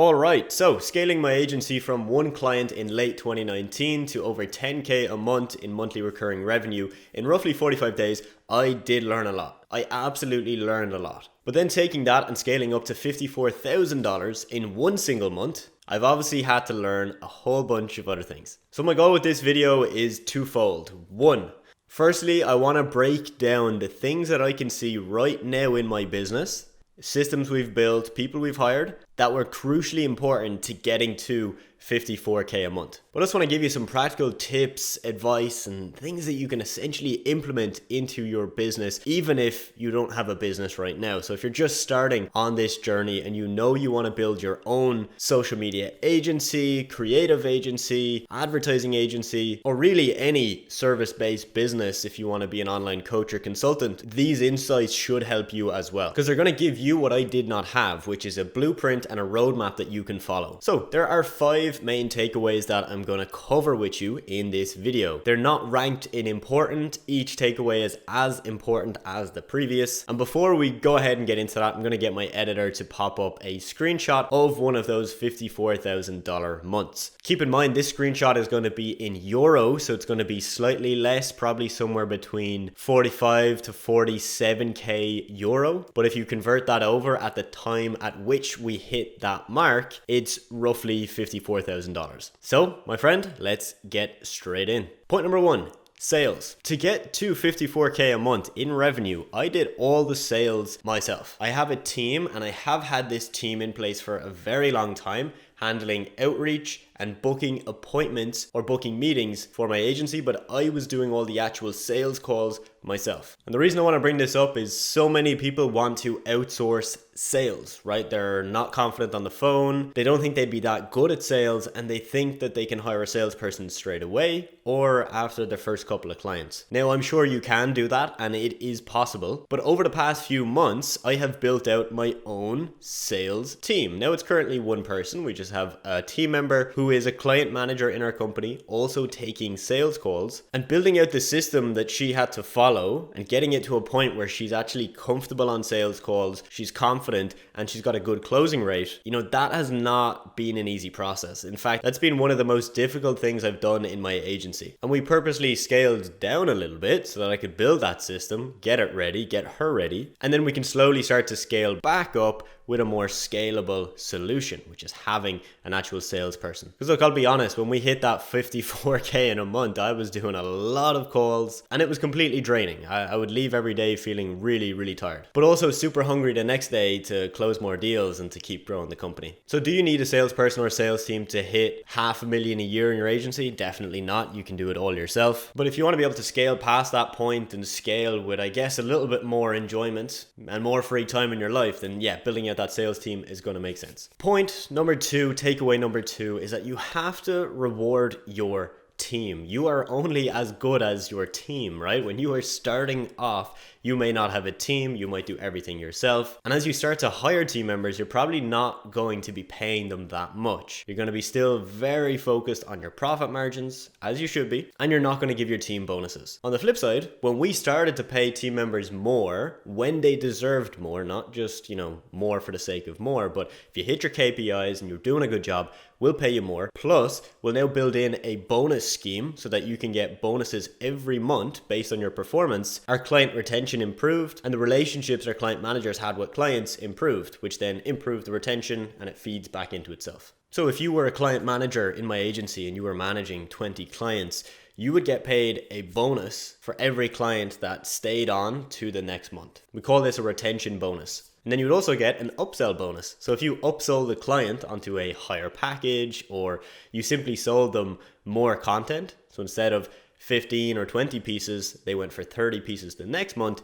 All right, so scaling my agency from one client in late 2019 to over 10K a month in monthly recurring revenue in roughly 45 days, I did learn a lot. I absolutely learned a lot. But then taking that and scaling up to $54,000 in one single month, I've obviously had to learn a whole bunch of other things. So my goal with this video is twofold. One, firstly, I want to break down the things that I can see right now in my business, systems we've built, people we've hired, that were crucially important to getting to 54K a month. But I just want to give you some practical tips, advice, and things that you can essentially implement into your business, even if you don't have a business right now. So if you're just starting on this journey and you know you want to build your own social media agency, creative agency, advertising agency, or really any service-based business, if you want to be an online coach or consultant, these insights should help you as well. Because they're going to give you what I did not have, which is a blueprint and a roadmap that you can follow. So there are 5 main takeaways that I'm going to cover with you in this video. They're not ranked in important. Each takeaway is as important as the previous. And before we go ahead and get into that, I'm going to get my editor to pop up a screenshot of one of those $54,000 months. Keep in mind, this screenshot is going to be in euro, so it's going to be slightly less, probably somewhere between 45 to 47K euro. But if you convert that over at the time at which we hit that mark, it's roughly $54,000. So, my friend, let's get straight in. Point number 1. Sales. To get to 54K a month in revenue, I did all the sales myself. I have a team, and I have had this team in place for a very long time, handling outreach and booking appointments or booking meetings for my agency, but I was doing all the actual sales calls myself. And the reason I want to bring this up is so many people want to outsource sales, right? They're not confident on the phone. They don't think they'd be that good at sales, and they think that they can hire a salesperson straight away or after their first couple of clients. Now, I'm sure you can do that, and it is possible, but over the past few months, I have built out my own sales team. Now, it's currently one person. We just have a team member who is a client manager in our company, also taking sales calls, and building out the system that she had to follow and getting it to a point where she's actually comfortable on sales calls, she's confident, and she's got a good closing rate. You know, that has not been an easy process. In fact, that's been one of the most difficult things I've done in my agency. And we purposely scaled down a little bit so that I could build that system, get it ready, get her ready, and then we can slowly start to scale back up with a more scalable solution, which is having an actual salesperson. Because look, I'll be honest, when we hit that 54K in a month, I was doing a lot of calls and it was completely draining. I would leave every day feeling really, really tired, but also super hungry the next day to close more deals and to keep growing the company. So do you need a salesperson or a sales team to hit $500,000 a year in your agency? Definitely not. You can do it all yourself. But if you want to be able to scale past that point and scale with, I guess, a little bit more enjoyment and more free time in your life, then yeah, building out that sales team is going to make sense. Point number 2, takeaway number 2, is that you have to reward your team. You are only as good as your team, right? When you are starting off, you may not have a team, you might do everything yourself. And as you start to hire team members, you're probably not going to be paying them that much. You're going to be still very focused on your profit margins, as you should be, and you're not going to give your team bonuses. On the flip side, when we started to pay team members more, when they deserved more, not just, more for the sake of more, but if you hit your KPIs and you're doing a good job, we'll pay you more. Plus, we'll now build in a bonus scheme so that you can get bonuses every month based on your performance. Our client retention improved, and the relationships our client managers had with clients improved, which then improved the retention, and it feeds back into itself. So if you were a client manager in my agency and you were managing 20 clients, you would get paid a bonus for every client that stayed on to the next month. We call this a retention bonus. And then you would also get an upsell bonus. So if you upsold the client onto a higher package, or you simply sold them more content, so instead of 15 or 20 pieces, they went for 30 pieces the next month,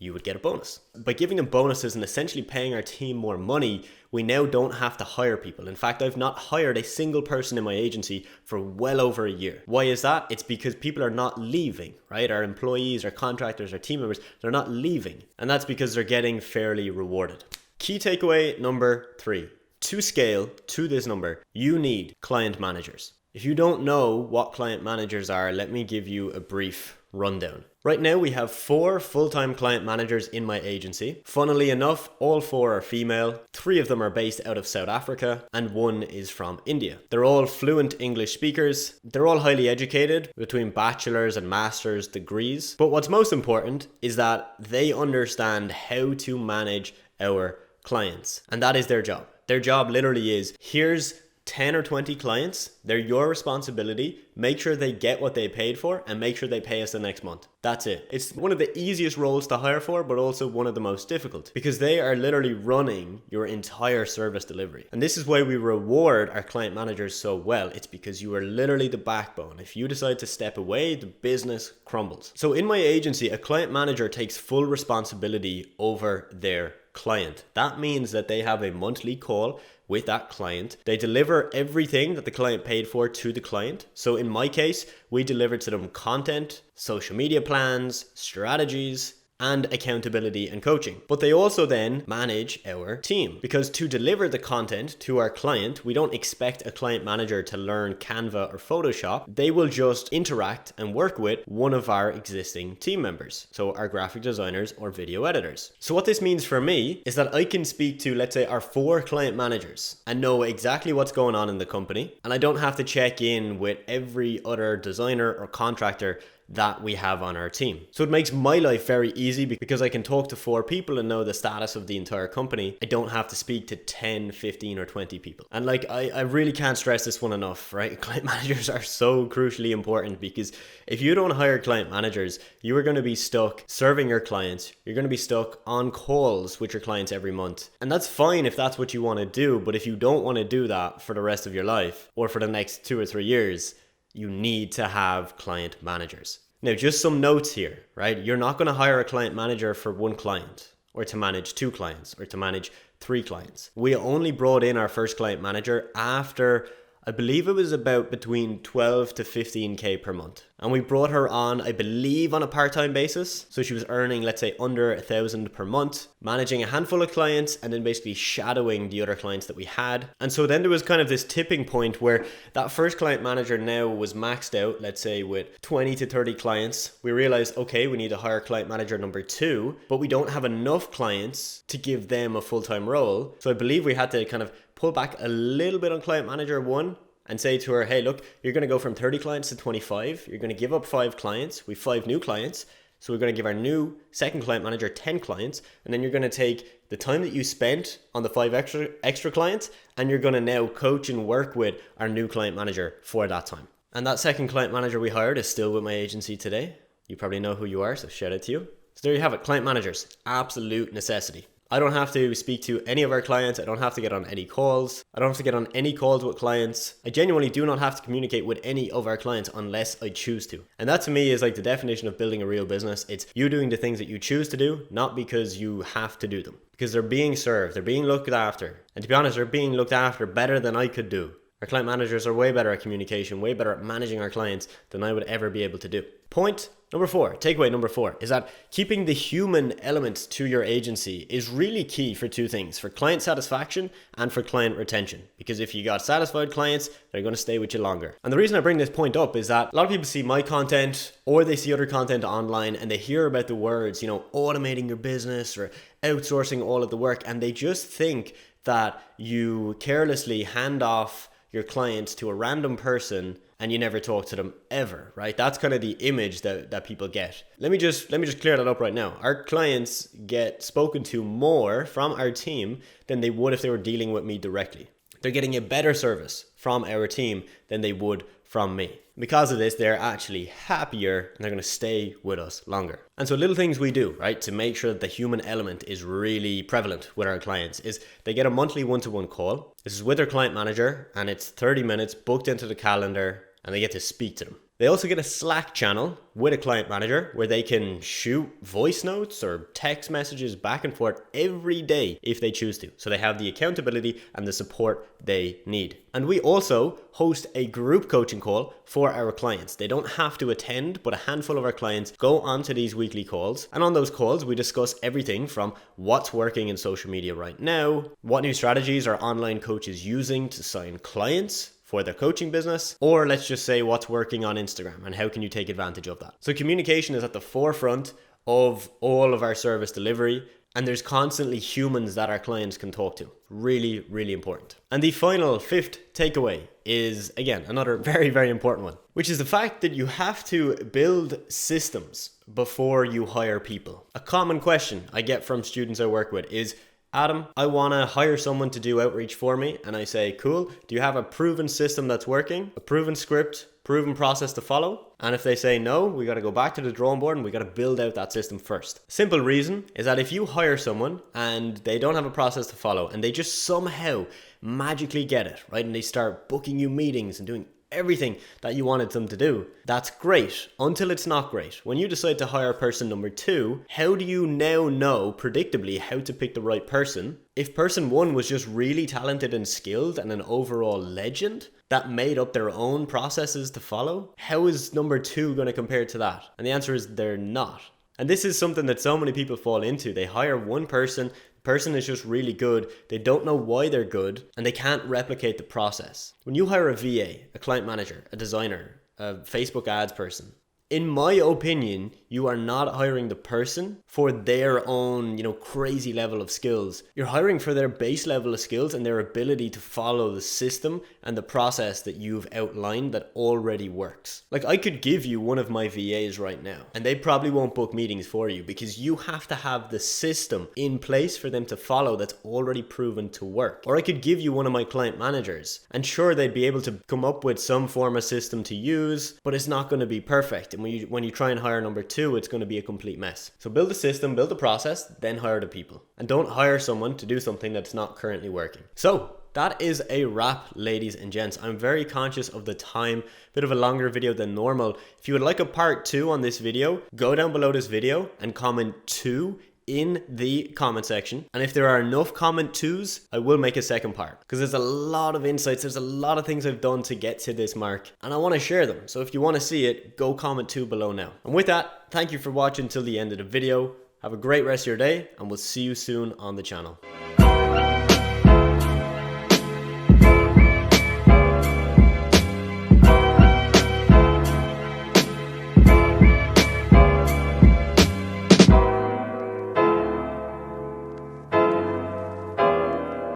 you would get a bonus. By giving them bonuses and essentially paying our team more money, we now don't have to hire people. In fact, I've not hired a single person in my agency for well over a year. Why is that? It's because people are not leaving, right? Our employees, our contractors, our team members, they're not leaving. And that's because they're getting fairly rewarded. Key takeaway number 3. To scale to this number, you need client managers. If you don't know what client managers are, let me give you a brief rundown. Right now we have 4 full-time client managers in my agency. Funnily enough, all 4 are female, 3 of them are based out of South Africa, and 1 is from India. They're all fluent English speakers. They're all highly educated, between bachelor's and master's degrees. But what's most important is that they understand how to manage our clients. And that is their job. Their job literally is, here's 10 or 20 clients, they're your responsibility. Make sure they get what they paid for and make sure they pay us the next month. That's it. It's one of the easiest roles to hire for, but also one of the most difficult because they are literally running your entire service delivery. And this is why we reward our client managers so well. It's because you are literally the backbone. If you decide to step away, the business crumbles. So in my agency, a client manager takes full responsibility over their client. That means that they have a monthly call with that client. They deliver everything that the client paid for to the client. So in my case, we deliver to them content, social media plans, strategies, and accountability and coaching. But they also then manage our team because to deliver the content to our client, we don't expect a client manager to learn Canva or Photoshop. They will just interact and work with one of our existing team members. So our graphic designers or video editors. So what this means for me is that I can speak to, let's say, our 4 client managers and know exactly what's going on in the company. And I don't have to check in with every other designer or contractor that we have on our team. So it makes my life very easy because I can talk to 4 people and know the status of the entire company. I don't have to speak to 10, 15 or 20 people. And like, I really can't stress this one enough, right? Client managers are so crucially important because if you don't hire client managers, you are going to be stuck serving your clients. You're going to be stuck on calls with your clients every month. And that's fine if that's what you want to do. But if you don't want to do that for the rest of your life or for the next 2 or 3 years, you need to have client managers. Now, just some notes here, right? You're not going to hire a client manager for 1 client or to manage 2 clients or to manage 3 clients. We only brought in our first client manager after, I believe it was about between 12 to 15K per month. And we brought her on, I believe, on a part-time basis. So she was earning, let's say, under 1,000 per month, managing a handful of clients and then basically shadowing the other clients that we had. And so then there was kind of this tipping point where that first client manager now was maxed out, let's say with 20 to 30 clients. We realized, okay, we need to hire client manager number 2, but we don't have enough clients to give them a full-time role. So I believe we had to kind of pull back a little bit on client manager 1 and say to her, hey, look, you're going to go from 30 clients to 25. You're going to give up 5 clients. We have 5 new clients. So we're going to give our new second client manager 10 clients. And then you're going to take the time that you spent on the 5 extra clients, and you're going to now coach and work with our new client manager for that time. And that second client manager we hired is still with my agency today. You probably know who you are, so shout out to you. So there you have it, client managers, absolute necessity. I don't have to speak to any of our clients. I don't have to get on any calls. I don't have to get on any calls with clients. I genuinely do not have to communicate with any of our clients unless I choose to. And that to me is like the definition of building a real business. It's you doing the things that you choose to do, not because you have to do them. Because they're being served, they're being looked after. And to be honest, they're being looked after better than I could do. Our client managers are way better at communication, way better at managing our clients than I would ever be able to do. Point number 4, takeaway number 4, is that keeping the human element to your agency is really key for 2 things, for client satisfaction and for client retention. Because if you got satisfied clients, they're going to stay with you longer. And the reason I bring this point up is that a lot of people see my content or they see other content online and they hear about the words, automating your business or outsourcing all of the work, and they just think that you carelessly hand off your clients to a random person and you never talk to them ever, right? That's kind of the image that people get. Let me just clear that up right now. Our clients get spoken to more from our team than they would if they were dealing with me directly. They're getting a better service from our team than they would from me. Because of this, they're actually happier and they're going to stay with us longer. And so little things we do, right, to make sure that the human element is really prevalent with our clients is they get a monthly one-to-one call. This is with their client manager and it's 30 minutes booked into the calendar and they get to speak to them. They also get a Slack channel with a client manager where they can shoot voice notes or text messages back and forth every day if they choose to. So they have the accountability and the support they need. And we also host a group coaching call for our clients. They don't have to attend, but a handful of our clients go onto these weekly calls. And on those calls, we discuss everything from what's working in social media right now, what new strategies our online coach is using to sign clients for their coaching business, or let's just say what's working on Instagram and how can you take advantage of that. So communication is at the forefront of all of our service delivery, and there's constantly humans that our clients can talk to. Really, really important. And the final, fifth takeaway is, again, another very, very important one, which is the fact that you have to build systems before you hire people. A common question I get from students I work with is, Adam, I want to hire someone to do outreach for me. And I say, cool, do you have a proven system that's working? A proven script, proven process to follow? And if they say no, we got to go back to the drawing board and we got to build out that system first. Simple reason is that if you hire someone and they don't have a process to follow and they just somehow magically get it, right? And they start booking you meetings and doing everything that you wanted them to do, that's great until it's not great. When you decide to hire person number 2, how do you now know predictably how to pick the right person if person 1 was just really talented and skilled and an overall legend that made up their own processes to follow? How is number 2 going to compare to that? And the answer is they're not. And this is something that so many people fall into. They hire one person, the person is just really good, they don't know why they're good, and they can't replicate the process. When you hire a VA, a client manager, a designer, a Facebook ads person, in my opinion, you are not hiring the person for their own, crazy level of skills. You're hiring for their base level of skills and their ability to follow the system and the process that you've outlined that already works. Like, I could give you one of my VAs right now and they probably won't book meetings for you because you have to have the system in place for them to follow that's already proven to work. Or I could give you one of my client managers and sure, they'd be able to come up with some form of system to use, but it's not going to be perfect. And when you try and hire number 2, it's going to be a complete mess. So build the system, build the process, then hire the people. And don't hire someone to do something that's not currently working. So that is a wrap, ladies and gents. I'm very conscious of the time, bit of a longer video than normal. If you would like a part 2 on this video, go down below this video and comment 2 in the comment section. And if there are enough comment 2s, I will make a second part because there's a lot of insights. There's a lot of things I've done to get to this mark and I want to share them. So if you want to see it, go comment 2 below now. And with that, thank you for watching till the end of the video. Have a great rest of your day and we'll see you soon on the channel.